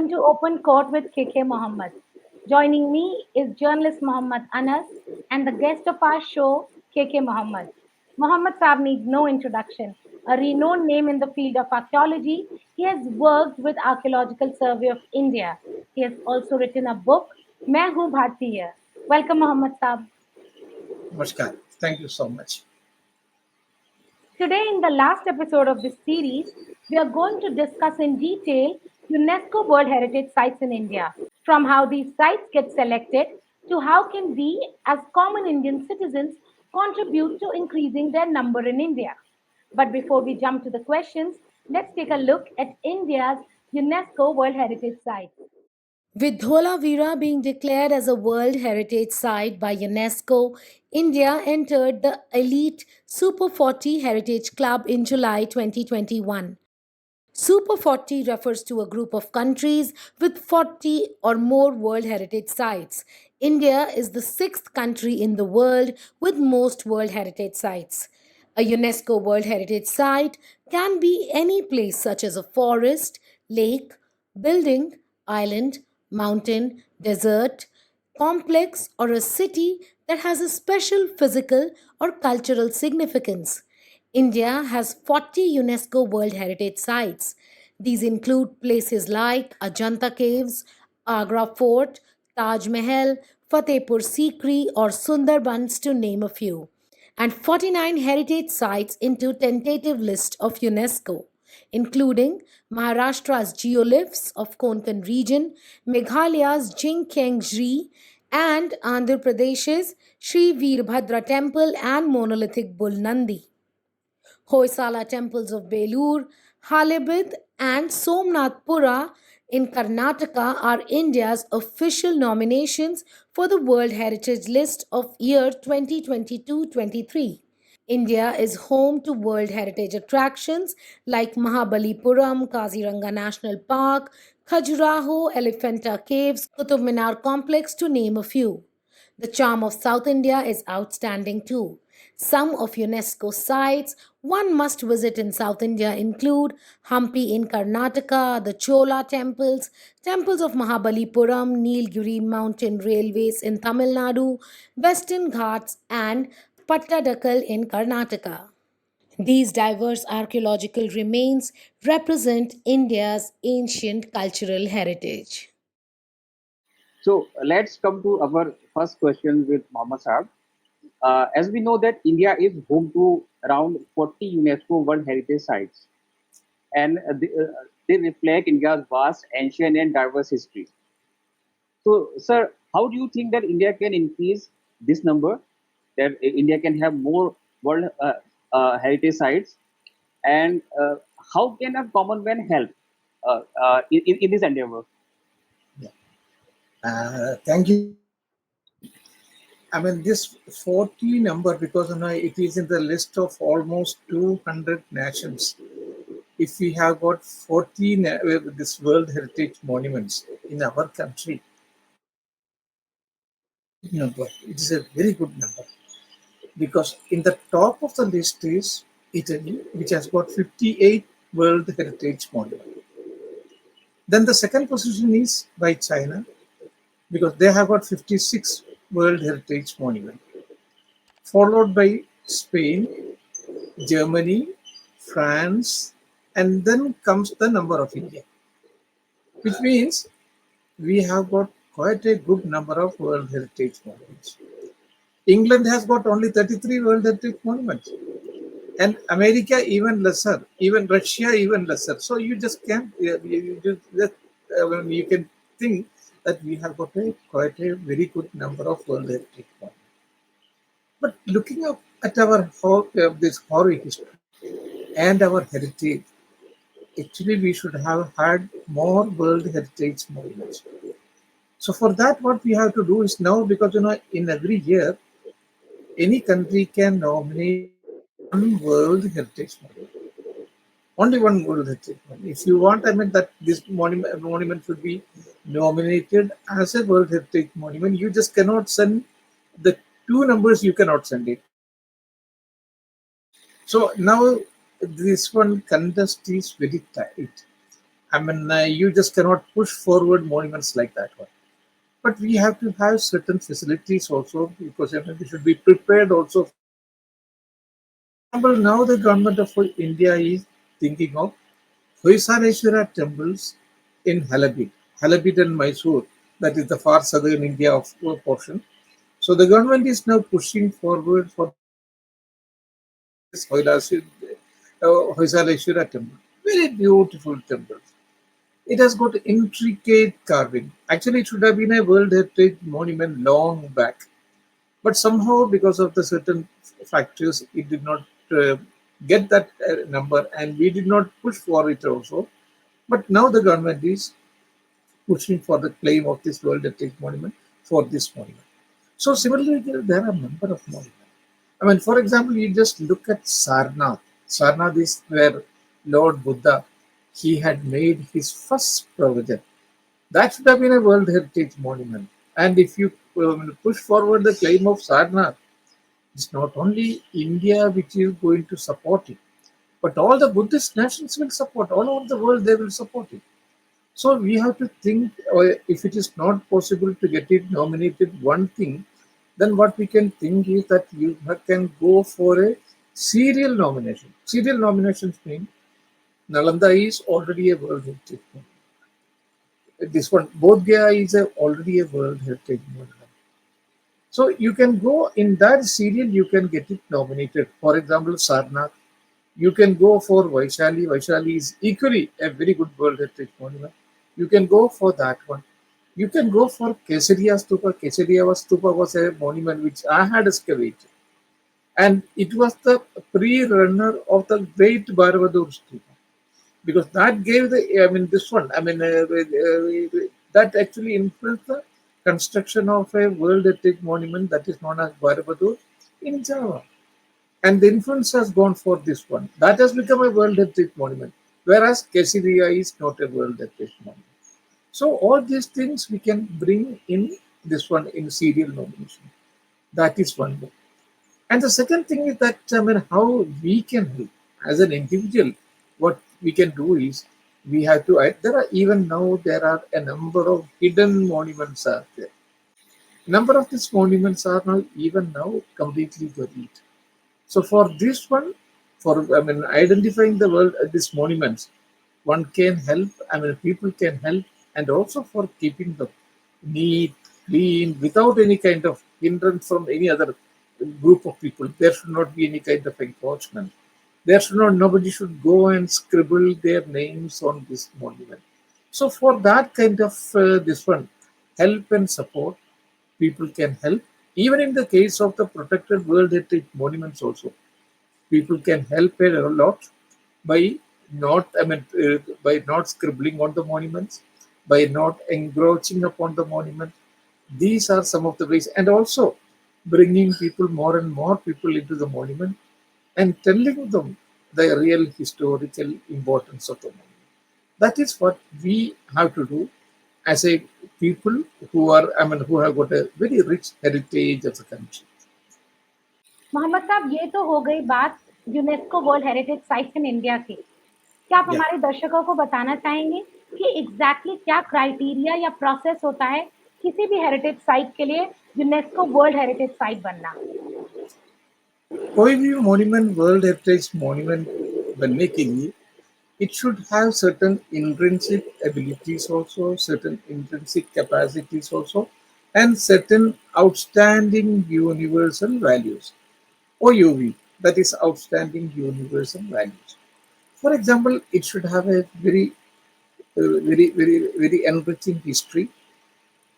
welcome to Open Court with KK Muhammed. Joining me is journalist Muhammad Anas and the guest of our show, KK Muhammed. Muhammad Saab needs no introduction. A renowned name in the field of archaeology, he has worked with Archaeological Survey of India. He has also written a book, Main Hu Bhartiya. Welcome, Muhammad Saab. Namaskar. Thank you so much. Today, in the last episode of this series, we are going to discuss in detail UNESCO World Heritage Sites in India, from how these sites get selected to how can we, as common Indian citizens, contribute to increasing their number in India. But before we jump to the questions, let's take a look at India's UNESCO World Heritage Sites. With Dholavira being declared as a World Heritage Site by UNESCO, India entered the elite Super 40 Heritage Club in July 2021. Super 40 refers to a group of countries with 40 or more World Heritage Sites. India is the sixth country in the world with most World Heritage Sites. A UNESCO World Heritage Site can be any place such as a forest, lake, building, island, mountain, desert, complex, or a city that has a special physical or cultural significance. India has 40 UNESCO World Heritage Sites. These include places like Ajanta Caves, Agra Fort, Taj Mahal, Fatehpur Sikri, or Sundarbans, to name a few, and 49 heritage sites into tentative list of UNESCO, including Maharashtra's geoliths of Konkan region, Meghalaya's Jingkengri, and Andhra Pradesh's Sri Veerbhadra Temple and monolithic Bull Nandi. Hoysala temples of Belur, Halebid, and Somnathpura in Karnataka are India's official nominations for the World Heritage List of year 2022-23. India is home to World Heritage attractions like Mahabalipuram, Kaziranga National Park, Khajuraho, Elephanta Caves, Qutub Minar Complex, to name a few. The charm of South India is outstanding too. Some of UNESCO sites one must visit in South India include Hampi in Karnataka, the Chola temples, temples of Mahabalipuram, Nilgiri mountain railways in Tamil Nadu, Western Ghats, and Pattadakal in Karnataka. These diverse archaeological remains represent India's ancient cultural heritage. So let's come to our first question with Mohammed Saab. As we know that India is home to around 40 UNESCO World Heritage Sites, and they reflect India's vast, ancient, and diverse history. So, sir, how do you think that India can increase this number? That India can have more World Heritage Sites, and how can a common man help in this endeavor? Thank you. I mean, this 40 number, because it is in the list of almost 200 nations. If we have got 40 this World Heritage monuments in our country, number, it is a very good number, because in the top of the list is Italy, which has got 58 World Heritage monuments. Then the second position is by China, because they have got 56 World Heritage monuments, followed by Spain, Germany, France, and then comes the number of India, which means we have got quite a good number of World Heritage monuments. England has got only 33 World Heritage monuments, and America even lesser, even Russia even lesser. So you just can't, you can think that we have got quite a very good number of World Heritage monuments. But looking up at our this horror history and our heritage, actually we should have had more World Heritage monuments. So for that, what we have to do is now, because in every year, any country can nominate one World Heritage monument. Only one World Heritage monument. If you want, that this monument should be nominated as a World Heritage monument, you just cannot send the two numbers. You cannot send it. So now this one contest is very tight. I mean, you just cannot push forward monuments like that one. But we have to have certain facilities also, because we should be prepared also. For example, now the government of India is thinking of Hoysaleshwara temples in Halabid and Mysore, that is the far southern India of portion. So the government is now pushing forward for this Hoysaleshwara temple. Very beautiful temple. It has got intricate carving. Actually, it should have been a World Heritage Monument long back, but somehow because of the certain factors, it did not get that number, and we did not push for it also. But now the government is pushing for the claim of this World Heritage Monument for this monument. So similarly, there are a number of monuments. I mean, for example, you just look at Sarnath. Sarnath is where Lord Buddha, he had made his first provision. That should have been a World Heritage Monument. And if you push forward the claim of Sarnath, it's not only India which is going to support it, but all the Buddhist nations will support. All over the world, they will support it. So we have to think, if it is not possible to get it nominated one thing, then what we can think is that you can go for a serial nomination. Serial nominations mean Nalanda is already a World Heritage Monument. This one, Bodh Gaya is already a World Heritage Monument. So you can go in that serial, you can get it nominated. For example, Sarnath. You can go for Vaishali. Vaishali is equally a very good World Heritage Monument. You can go for that one. You can go for Kesariya Stupa. Kesariya Stupa was a monument which I had excavated. And it was the pre-runner of the great Barabadur Stupa. Because that gave the, I mean, this one, I mean, that actually influenced the construction of a World Heritage Monument that is known as Barabadur in Java. And the influence has gone for this one. That has become a World Heritage Monument, whereas Kesariya is not a World Heritage Monument. So all these things we can bring in this one in serial nomination. That is one way. And the second thing is that, I mean, how we can help as an individual. What we can do is we have to. There are even now there are a number of hidden monuments out there. Number of these monuments are now even now completely buried. So for this one, for I mean identifying the world these monuments, one can help. I mean people can help, and also for keeping them neat, clean, without any kind of hindrance from any other group of people. There should not be any kind of encroachment. There should not nobody should go and scribble their names on this monument. So for that kind of this one, help and support, people can help. Even in the case of the protected World Heritage monuments, also people can help a lot by by not scribbling on the monuments, by not encroaching upon the monument. These are some of the ways, and also bringing people more and more people into the monument and telling them the real historical importance of the monument. That is what we have to do as a people who are, I mean, who have got a very rich heritage of the country. Mohammad साहब, ये तो हो गई बात UNESCO world heritage sites in India की। क्या आप Yeah. हमारे दर्शकों को बताना चाहेंगे कि एग्जैक्टली क्या क्राइटेरिया या प्रोसेस होता है किसी भी हेरिटेज साइट के लिए यूनेस्को वर्ल्ड हेरिटेज साइट बनना? कोई भी monument वर्ल्ड हेरिटेज monument बनने के लिए it should have certain intrinsic abilities also, certain intrinsic capacities also, and certain outstanding universal values. OUV, that is outstanding universal values. For example, it should have a very enriching history.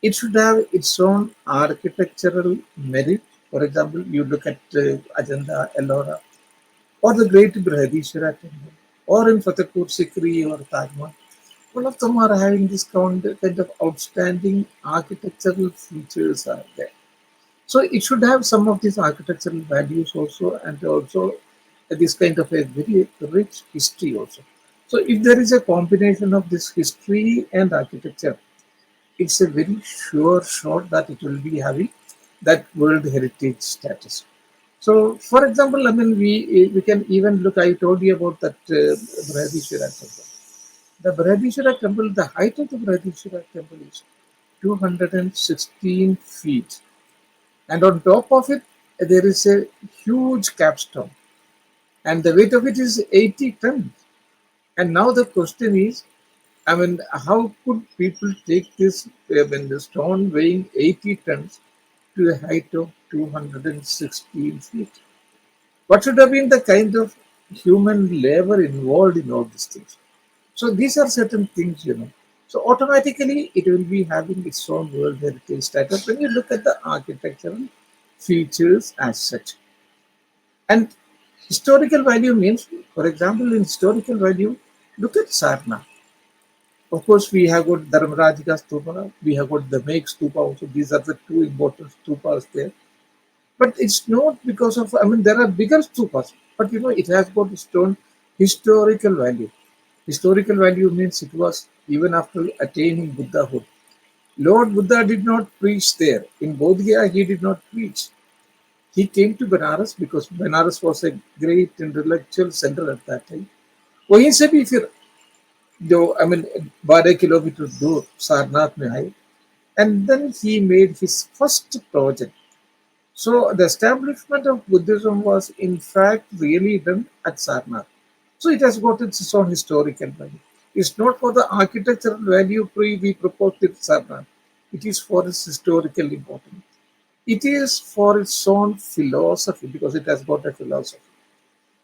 It should have its own architectural merit. For example, you look at Ajanta, Ellora, or the Great Brihadishwara Temple, or in Fatehpur Sikri or Taj Mahal. All of them are having this kind of outstanding architectural features are there. So it should have some of these architectural values also, and also this kind of a very rich history also. So if there is a combination of this history and architecture, it's a very sure shot that it will be having that World Heritage status. So, for example, I mean, we can even look. I told you about that Brihadishwara temple. The Brihadishwara temple, the height of the Brihadishwara temple is 216 feet. And on top of it, there is a huge capstone. And the weight of it is 80 tons. And now the question is, I mean, how could people take this, the stone weighing 80 tons to a height of 216 feet? What should have been the kind of human labor involved in all these things? So these are certain things, So automatically it will be having its own World Heritage status when you look at the architectural features as such. And historical value means, for example, in historical value, look at Sarna. Of course, we have got Dharmarajika Stupa, we have got the Meg Stupa also. These are the two important stupas there. But it's not because of, I mean, there are bigger stupas, but it has got its own historical value. Historical value means it was even after attaining Buddhahood. Lord Buddha did not preach there. In Bodh Gaya, he did not preach. He came to Benares because Benares was a great intellectual center at that time. वहीं से भी फिर जो I mean 12 kilometers दूर सारनाथ में आए, and then he made his first project. So the establishment of Buddhism was in fact really done at Sarnath. So it has got its own historical value. It's not for the architectural value we proposed in Sarnath. It is for its historical importance. It is for its own philosophy because it has got a philosophy.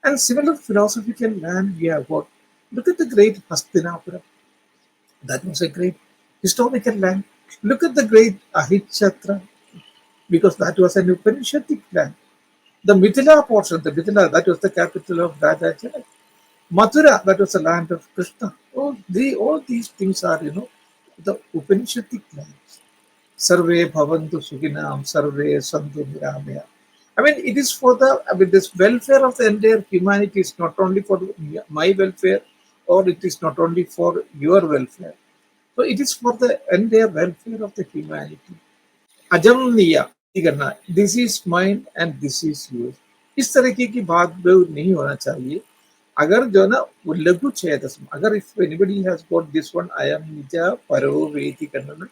And similar philosophical land we have got. Look at the great Hastinapura. That was a great historical land. Look at the great Ahichatra because that was an Upanishadic land. The Mithila portion, the Mithila, that was the capital of Raja Janak. Mathura, that was the land of Krishna. All these things are, the Upanishadic lands. Sarve bhavantu sukhinam, sarve santu niramaya. I mean, it is for this welfare of the entire humanity is not only for my welfare or it is not only for your welfare. So it is for the entire welfare of the humanity. अजमनिया करना this is mine and this is your इस तरीके की बात नहीं होना चाहिए अगर जो ना वो लघु छेदस्म अगर if anybody has got this one I am निज परो वेति करना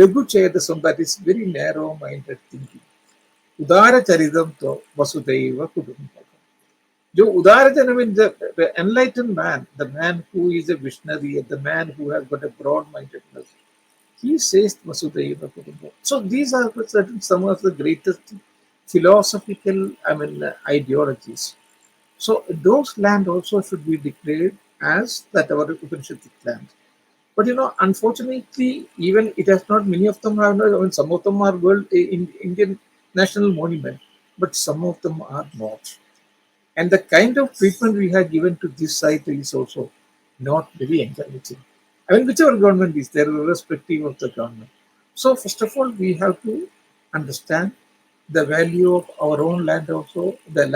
लघु छेदस्म that is very narrow minded thinking उदार चरितम तो वसुदैव कुटुंबकम जो उदार जन mean the enlightened man the man who is a visionary the man who has got a broad mindedness he says Vasudhaiva Kutumbakam. So these are some of the greatest philosophical, ideologies. So those land also should be declared as that our Upanishadic land. But unfortunately, even it has not. Many of them have not. I mean, some of them are world in Indian national monument, but some of them are not. And the kind of treatment we have given to this site is also not very encouraging. I mean, whichever government is there, irrespective of the government. So, first of all, we have to understand the value of our own land also, the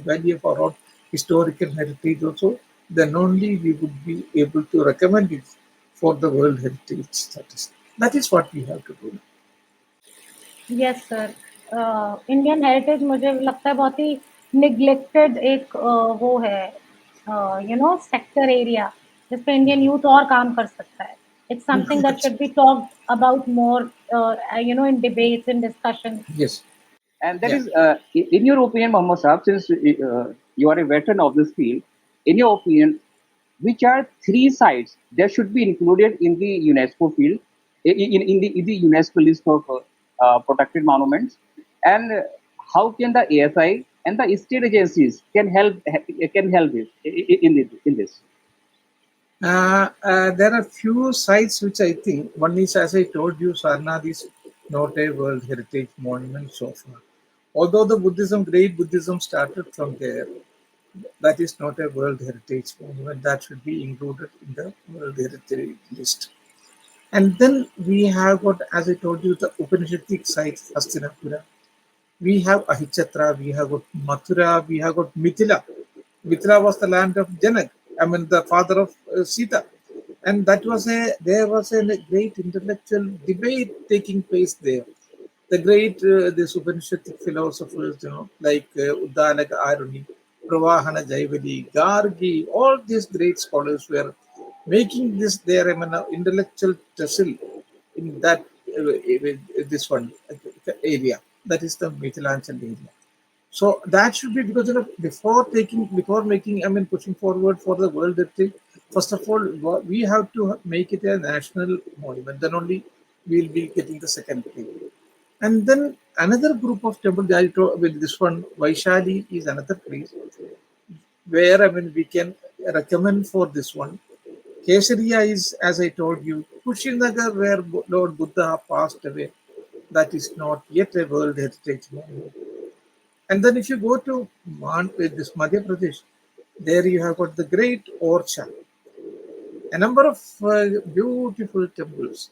value of our own historical heritage also. Then only we would be able to recommend it for the World Heritage status. That is what we have to do. Yes sir. Indian heritage मुझे लगता है बहुत ही neglected एक वो है sector area जिस पे Indian youth और काम कर सकता है। It's something that should be talked about more in debates in discussion. Yes. And that Yeah. is, in your opinion, Mohammed Saab, since you are a veteran of this field, in your opinion, which are three sites that should be included in the UNESCO field, in the UNESCO list of protected monuments, and how can the ASI and the state agencies can help in this? There are few sites which I think one is, as I told you, Sarnath is not a World Heritage Monument so far. Although the great Buddhism started from there, that is not a World Heritage Monument. That should be included in the World Heritage list. And then we have got, as I told you, the Upanishadic sites, Hastinapura. We have Ahichatra, we have got Mathura, we have got Mithila. Mithila was the land of Janak, the father of Sita. And there was a great intellectual debate taking place there. The great this Upanishadic philosophers, like Uddalaka Aruni, Pravahana Jaivali, Gargi, all these great scholars were making this their intellectual tussle in that this one area, that is the Mithilanchal area. So that should be because before making, pushing forward for the world heritage. First of all, we have to make it a national monument. Then only we'll be getting the second thing. And then another group of temples. With this one, Vaishali is another place where we can recommend for this one. Kesariya is, as I told you, Kushinagar, where Lord Buddha passed away. That is not yet a World Heritage Monument. And then if you go to this Madhya Pradesh, there you have got the Great Orcha, a number of beautiful temples.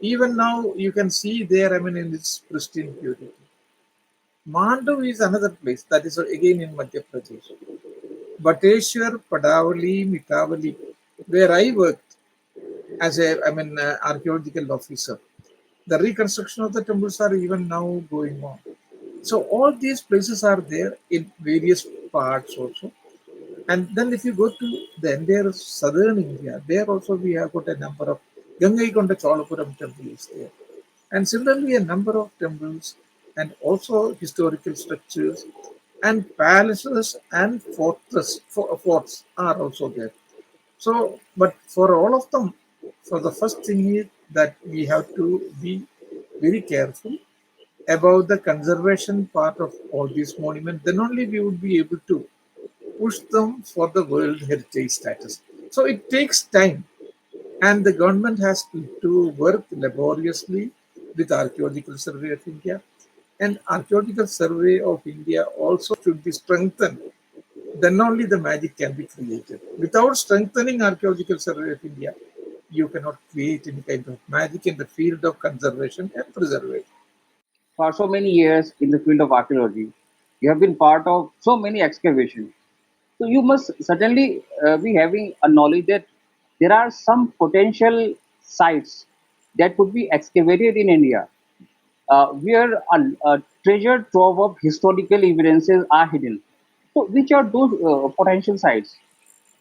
Even now you can see there, in its pristine purity. Mandu is another place that is again in Madhya Pradesh. Bateshwar, Padavali, Mitavali, where I worked as a archaeological officer. The reconstruction of the temples are even now going on. So all these places are there in various parts also. And then if you go to the entire southern India, there also we have got a number of Gangaikonda Cholapuram temples there. And similarly, a number of temples and also historical structures and palaces and forts are also there. So, but for all of them, for the first thing is that we have to be very careful about the conservation part of all these monuments. Then only we would be able to push them for the World Heritage status. So it takes time, and the government has to work laboriously with Archaeological Survey of India, and Archaeological Survey of India also should be strengthened. Then only the magic can be created. Without strengthening Archaeological Survey of India, you cannot create any kind of magic in the field of conservation and preservation. For so many years in the field of archaeology, you have been part of so many excavations. So you must certainly be having a knowledge that there are some potential sites that could be excavated in India, where a treasure trove of historical evidences are hidden. So which are those potential sites,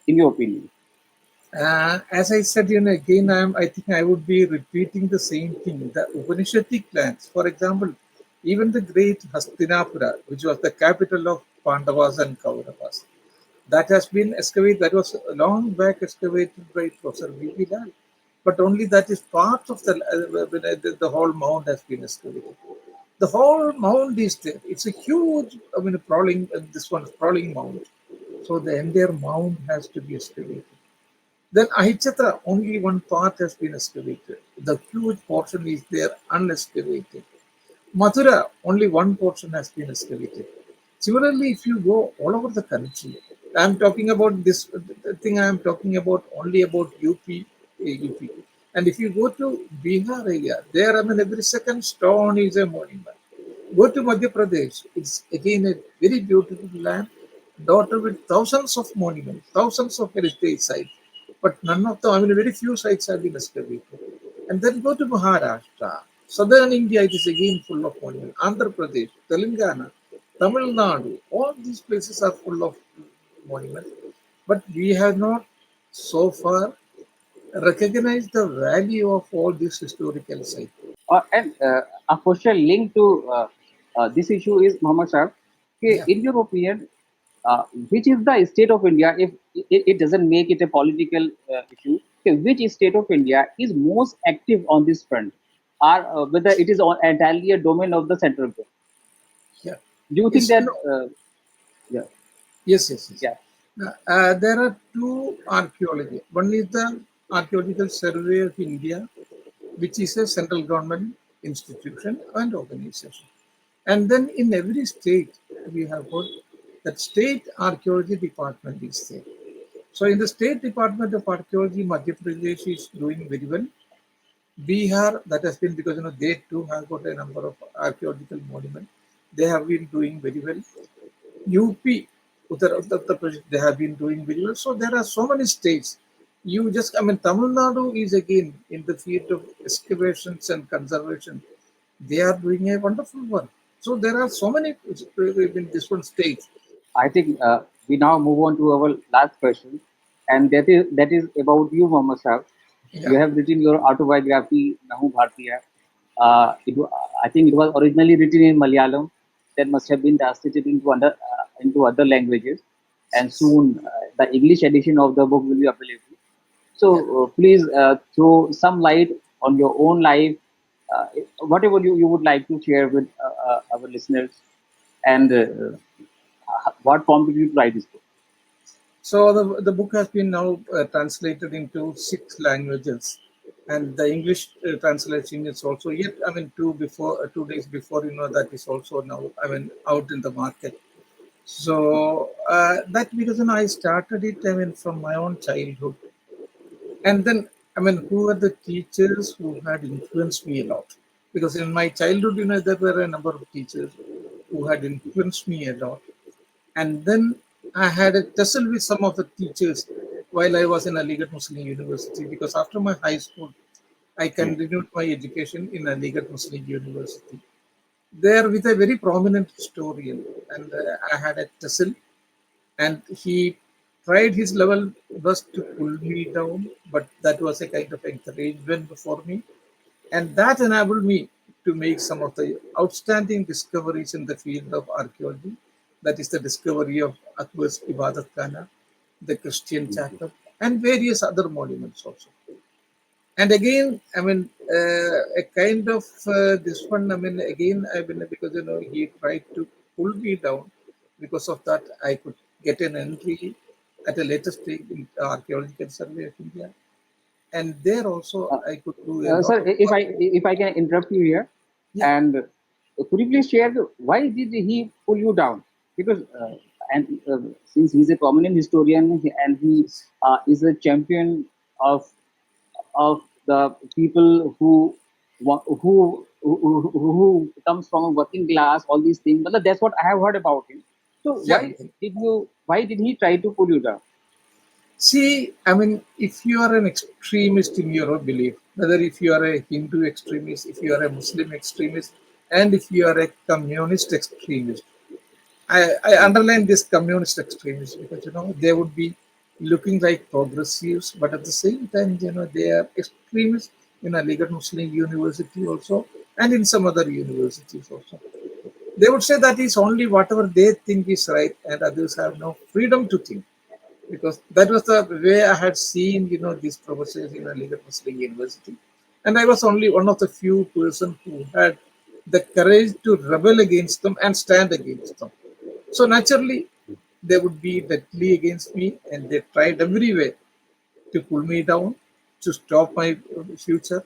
in your opinion? As I said, again, I think I would be repeating the same thing. The Upanishadic lands, for example, even the great Hastinapura, which was the capital of Pandavas and Kauravas, that has been excavated. That was long back excavated by Professor V.P. Lal, but only that is part of the whole mound has been excavated. The whole mound is there. It's a huge, crawling. This one crawling mound. So the entire mound has to be excavated. Then Ahichatra, only one part has been excavated. The huge portion is there unexcavated. Mathura, only one portion has been excavated. Similarly, if you go all over the country, I'm talking about this thing, I'm talking about only about UP. And if you go to Bihar area, there, every second stone is a monument. Go to Madhya Pradesh, it's again a very beautiful land, dotted with thousands of monuments, thousands of heritage sites. But none of them, very few sites have been excavated. And then go to Maharashtra. Southern India, it is again full of monuments. Andhra Pradesh, Telangana, Tamil Nadu, all these places are full of monuments. But we have not so far recognized the value of all these historical sites. And a question linked to this issue is, Muhammad Shah, okay, Yeah. in your opinion, which is the state of India, if it doesn't make it a political issue, okay, which state of India is most active on this front, or whether it is entirely a domain of the central government? Yeah. Do you think Yes, that, yeah, yes, yes, yes. yeah, There are two archaeology. One is the Archaeological Survey of India, which is a central government institution and organization. And then in every state, we have got that state archaeology department is there. So in the state department of archaeology, Madhya Pradesh is doing very well. Bihar, that has been because they too have got a number of archaeological monuments. They have been doing very well. UP, Uttar Pradesh, they have been doing very well. So there are so many states. Tamil Nadu is again in the field of excavations and conservation. They are doing a wonderful work. So there are so many in different states. I think we now move on to our last question. and that is about you, Mohammed Sahab. You Yeah. have written your autobiography, Nahu Bhartiya. I think it was originally written in Malayalam, then must have been translated into other languages, and Yes. soon the English edition of the book will be available. So Yeah. please throw some light on your own life, uh, whatever you would like to share with our listeners, and what prompted you to write this book. So the book has been now translated into 6 languages, and the English translation is also yet. I mean, 2 days before, that is also now. I mean, out in the market. So that because I started it. I mean, from my own childhood, and then I mean, who are the teachers who had influenced me a lot? Because in my childhood, there were a number of teachers who had influenced me a lot. And then I had a tussle with some of the teachers while I was in Aligarh Muslim University, because after my high school, I Yeah. continued my education in Aligarh Muslim University. There, with a very prominent historian, and I had a tussle, and he tried his level best to pull me down, but that was a kind of encouragement for me, and that enabled me to make some of the outstanding discoveries in the field of archaeology. That is the discovery of Akbar's Ibadat Khana, the Christian chapel, and various other monuments also. And again, I mean, a kind of this one. I mean, again, I mean, because he tried to pull me down. Because of that, I could get an entry at a later stage in Archaeological Survey of India, and there also Uh, I could do a lot Sir, of if work. I can interrupt you here, Yeah, and could you please share why did he pull you down? Because and since he's a prominent historian and he is a champion of the people who comes from a working class, all these things. But that's what I have heard about him. So yeah. why did he try to pull you down? See, I mean, if you are an extremist in your own belief, whether if you are a Hindu extremist, if you are a Muslim extremist, and if you are a communist extremist, I underline this communist extremist because they would be looking like progressives, but at the same time, they are extremists in a legal Muslim university also, and in some other universities also. They would say that is only whatever they think is right, and others have no freedom to think, because that was the way I had seen, these professors in a legal Muslim university. And I was only one of the few person who had the courage to rebel against them and stand against them. So naturally, they would be deadly against me, and they tried every way to pull me down, to stop my future.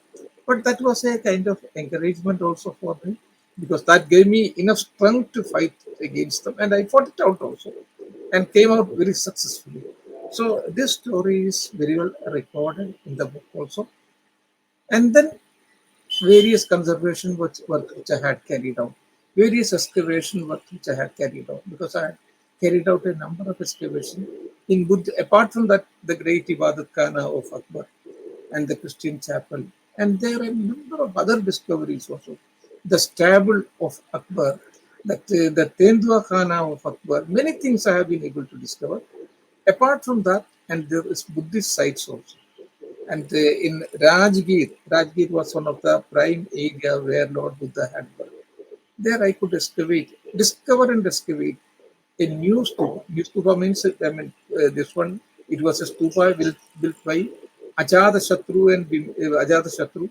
But that was a kind of encouragement also for me, because that gave me enough strength to fight against them. And I fought it out also and came out very successfully. So this story is very well recorded in the book also. And then various conservation work which I had carried out, various excavation work which I had carried out, because I had carried out a number of excavation in Buddha. Apart from that, the great Ibadat Khana of Akbar and the Christian chapel, and there are a number of other discoveries also. The stable of Akbar, the Tendua Khana of Akbar, many things I have been able to discover. Apart from that, and there is Buddhist sites also. And in Rajgir was one of the prime area where Lord Buddha had worked. There I could discover and excavate a new stupa. New stupa means, I mean, this one, it was a stupa built by Ajata Shatru and Ajata Shatru.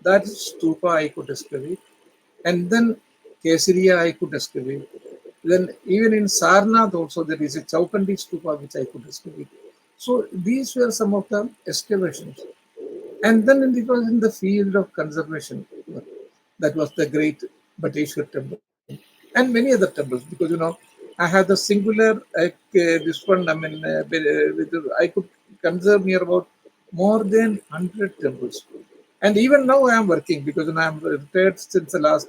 That stupa I could excavate. And then Kesariya I could excavate. Then even in Sarnath also there is a Chaukandi stupa which I could excavate. So these were some of the excavations. And then it was in the field of conservation. That was the great Bateshwar temple and many other temples, because I had the singular this one. I mean, I could conserve near about more than 100 temples, and even now I am working, because I am retired since the last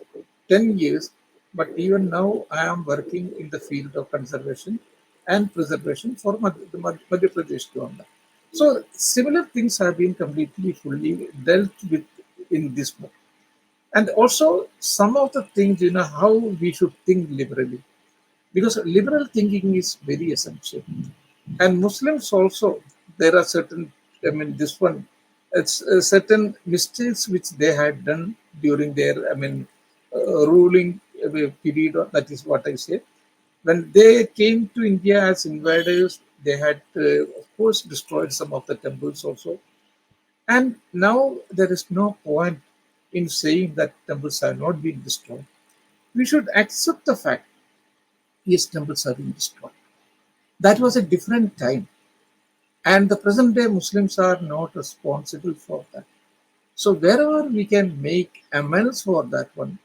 10 years. But even now I am working in the field of conservation and preservation for Madhya Pradesh government. So similar things have been completely fully dealt with in this book. And also some of the things, how we should think liberally, because liberal thinking is very essential. And Muslims also, there are certain, I mean, this one, it's certain mistakes which they had done during their, I mean, ruling period. That is what I say. When they came to India as invaders, they had, of course, destroyed some of the temples also. And now there is no point in saying that temples have not been destroyed. We should accept the fact, yes, temples have been destroyed. That was a different time. And the present day Muslims are not responsible for that. So wherever we can make amends for that one,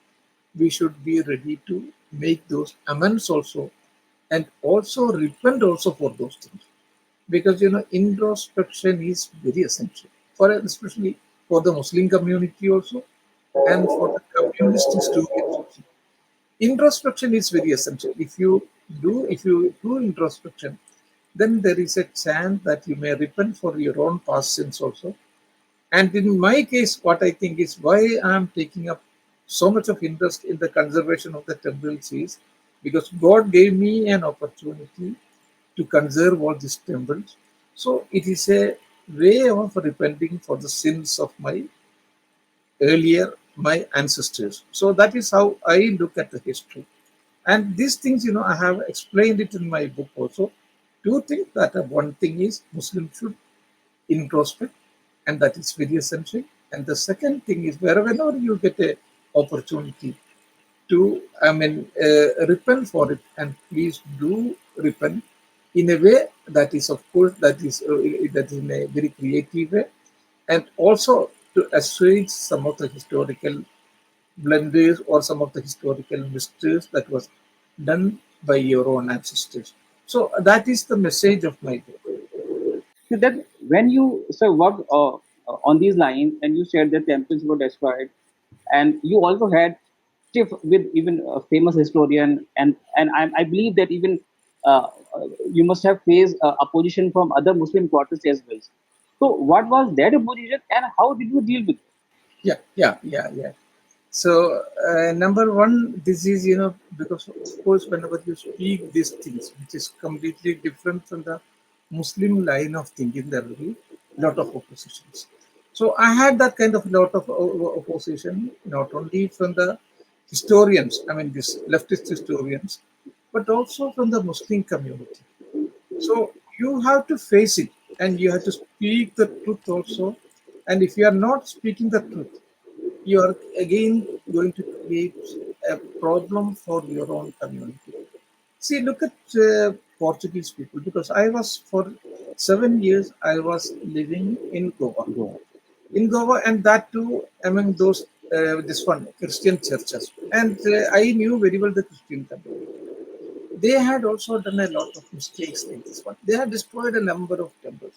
we should be ready to make those amends also, and also repent also for those things. Because introspection is very essential for, especially for the Muslim community also, and for the communist historians also. Introspection is very essential. If you do introspection, then there is a chance that you may repent for your own past sins also. And in my case, what I think is why I am taking up so much of interest in the conservation of the temples is because God gave me an opportunity to conserve all these temples. So it is a way of repenting for the sins of my ancestors. So that is how I look at the history. And these things, I have explained it in my book also. Two things that one thing is Muslims should introspect, and that is very essential. And the second thing is wherever you get a opportunity to, I mean, repent for it, and please do repent in a way that is, of course, that is in a very creative way, and also to assuage some of the historical blunders or some of the historical mistakes that was done by your own ancestors. So that is the message of my book. So that when you worked on these lines and you said the temples were destroyed, and you also had stiff with even a famous historian, and I believe that even you must have faced opposition from other Muslim quarters as well. So what was that opposition, and how did you deal with it? Yeah. So, number one, this is, because of course, whenever you speak these things, which is completely different from the Muslim line of thinking, there will be a lot of oppositions. So, I had that kind of lot of opposition, not only from the historians, I mean, these leftist historians, but also from the Muslim community. So, you have to face it, and you have to speak the truth also. And if you are not speaking the truth, you are again going to create a problem for your own community. See, look at Portuguese people, because I was for 7 years, I was living in Goa. Go. And that too among those, this one, Christian churches. And I knew very well the Christian community. They had also done a lot of mistakes like this one. They had destroyed a number of temples,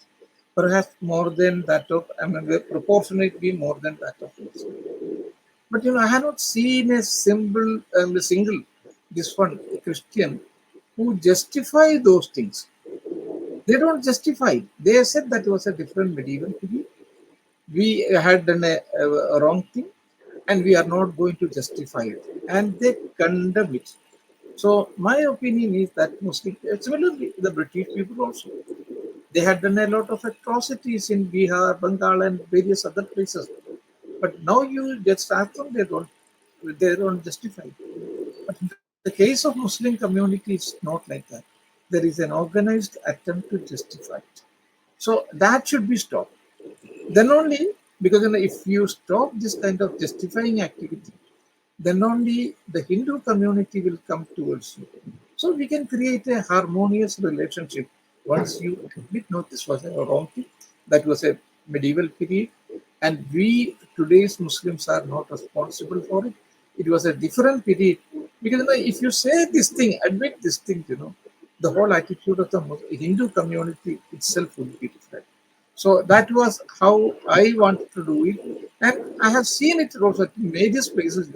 perhaps more than that of, I mean, proportionately more than that of Muslims. But I have not seen a single, this one, Christian, who justify those things. They don't justify. They said that it was a different medieval period. We had done a wrong thing, and we are not going to justify it. And they condemn it. So my opinion is that Muslim, similarly, the British people also, they had done a lot of atrocities in Bihar, Bengal, and various other places. But now you just ask them, they don't justify. But in the case of Muslim community, it's not like that. There is an organized attempt to justify it. So that should be stopped. Then only, because if you stop this kind of justifying activity, then only the Hindu community will come towards you. So we can create a harmonious relationship once you admit, no, this was a wrong thing, that was a medieval period, and we today's Muslims are not responsible for it. It was a different period. Because if you say this thing, admit this thing, the whole attitude of the Hindu community itself would be different. So that was how I wanted to do it. And I have seen it also in various places.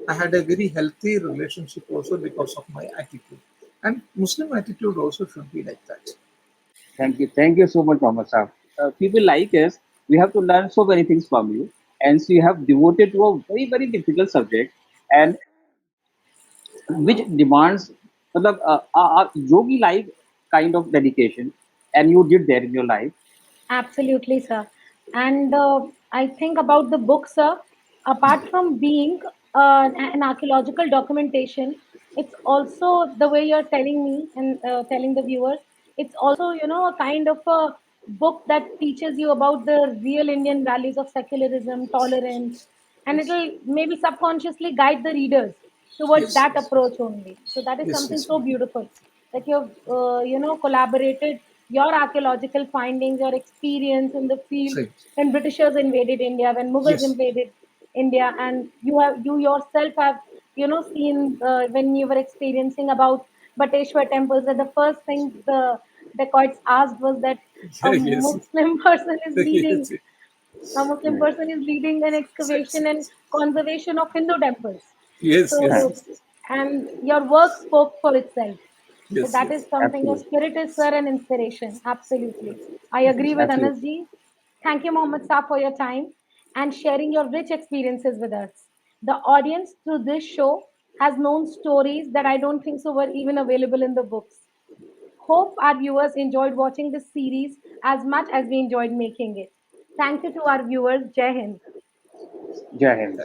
I had a very healthy relationship also because of my attitude. And Muslim attitude also should be like that. Thank you so much, Mohammed Saab. People like us, we have to learn so many things from you, and so you have devoted to a very very difficult subject, and which demands a yogi like kind of dedication, and you did that in your life. Absolutely, sir. And I think about the book, sir, apart from being an archaeological documentation, it's also the way you're telling me and telling the viewers, it's also, a kind of a book that teaches you about the real Indian values of secularism, tolerance, and Yes, it'll maybe subconsciously guide the readers towards yes, that yes, approach only. So that is yes, something yes, so beautiful that you've collaborated your archaeological findings, your experience in the field right. when Britishers invaded India, when Mughals Yes, invaded India, and you yourself have seen when you were experiencing about Bateshwar temples that the first thing the dacoits asked was that a yes, Muslim person is leading yes, a Muslim Right. person is leading an yes, excavation and conservation of Hindu temples. yes, Right. So, and your work spoke for itself. So yes, that is yes, something, your Absolutely. spirit is, sir, an inspiration. Absolutely. I agree with Absolutely. Anas ji. Thank you, Mohammed Saab, for your time and sharing your rich experiences with us. The audience through this show has known stories that I don't think so were even available in the books. Hope our viewers enjoyed watching this series as much as we enjoyed making it. Thank you to our viewers. Jai Hind. Jai Hind.